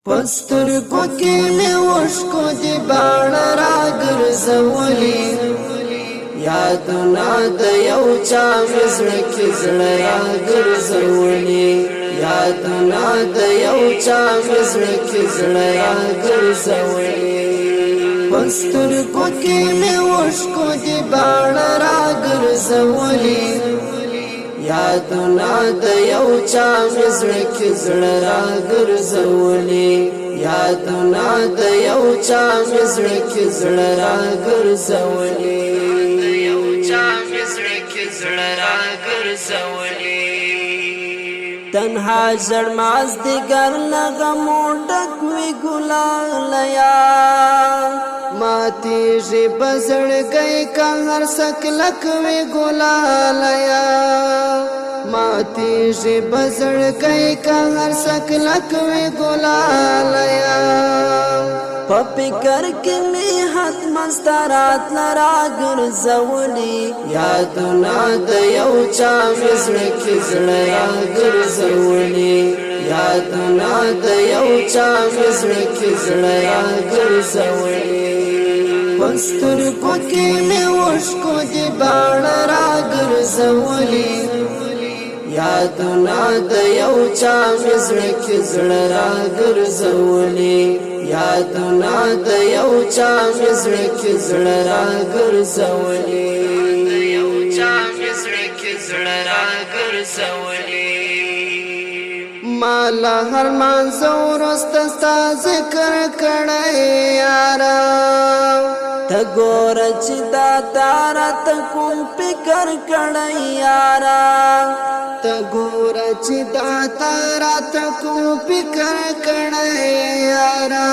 پسترګو کې مې وشکو دی باڼ راګرځولي یادونه د یو چا مې زړه کې زړه راګرځولي یادونه د یو چا مې زړه کې زړه راګرځولي پسترګو کې مې وشکو دی باڼ راګرځولي یادونه د یو چا مې زړه کې زړه راګرځولي یادونه د یو چا مې زړه کې زړه راګرځولي یو چا مې زړه کې زړه راګرځولي تنها ژړماز دګر لغمو ډک وي ګلالیا ماتیږي بزړګی که هر سکلک وي ګلالیا ماتیږي بزړګی که هر سکلک وي ګلالیا په فکر کې مې حتما ستا راتله راګرځولي یادونه د یو چا مې زړه کې زړه راګرځولي یادونه د یو چا مې زړه کې زړه راګرځولي پسترګو کې مې وشکو دی باڼ راګرځولي یادونه د یو چا مې زړه کې زړه راګرځولي یادونه د یو چا مې زړه کې زړه راګرځولي یو چا مې زړه کې زړه راګرځولي مالا هر مانځه وروسته ستا ذکر کړی یاره ته ګوره چې دا تاره ته کوم فکر کړی یاره ته ګوره چې دا تاره ته کوم فکر کړی یاره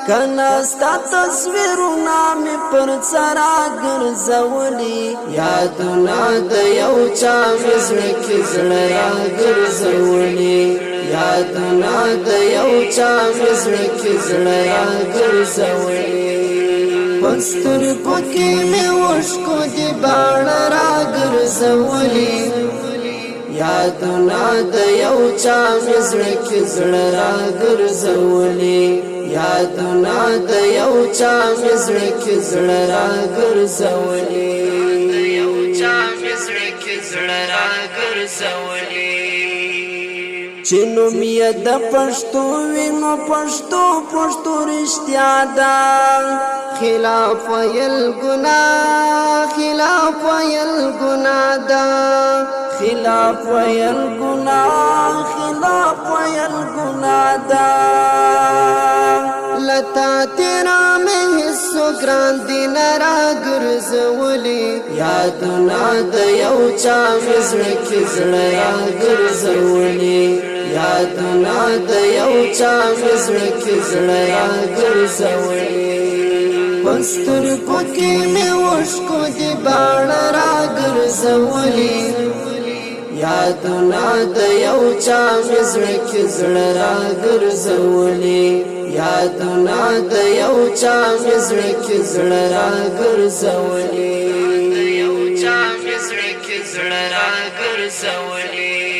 کنه ستا تصویرونه مې پر سر راګرځولي یادونه د یو چا مې زړه کې زړه راګرځولي یادونه د یو چا مې زړه کې زړه راګرځولي پسترګو کې مې وشکو دی باڼ راګرځولي یادونه د یو چا مې زړه کې زړه راګرځولي یادونه د یو چا مې زړه کې زړه راګرځولي یو چا مې زړه کې زړه راګرځولي چې نوم یې د پښتو وي نو پښتو پښتو رښتیا ده خلاف ویل ګناه خلاف ویل ګناه ده خلاف ویل ګناه خلاف ویل ګناه ده لتا تیرا مې هیڅو ګران دي نه راګرځولي یادونه د یو چا مې زړه کې زړه راګرځولي یادونه د یو چا مې زړه کې زړه راګرځولي پسترګو کې مې وشکو دی باڼ راګرځولي یادونه د یو چا مې زړه کې زړه راګرځولي یادونه د یو چا مې زړه کې زړه راګرځولي یو چا مې زړه کې زړه راګرځولي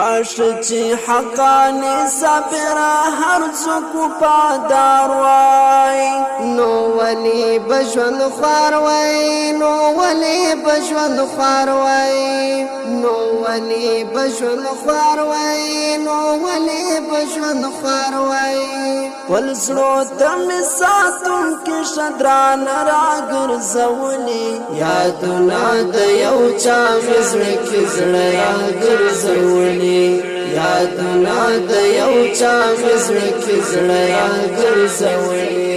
عاشق چې حقانی صبر هر څوک پادار وای نو ولی بژوند خوار وای نو ولی بژوند خوار وای نو ولی بژوند خوار وای نو ولی بژوند خوار وای ول زړه ته مې ساتون کې شدران راګرځولي یادونه د یو چا مې زړه کې زړه راګرځولي یادونه د یو چا مې زړه کې زړه راګرځولي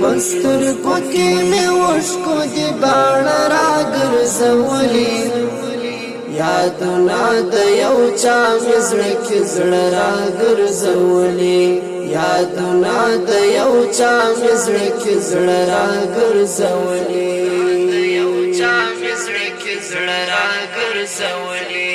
پسترګو کې مې وشکو دی باڼ راګرځولي یادونه د یو چا مې زړه کې زړه راګرځولي یادونه د یو چا مې زړه کې زړه راګرځولي یو چا مې زړه کې زړه راګرځولي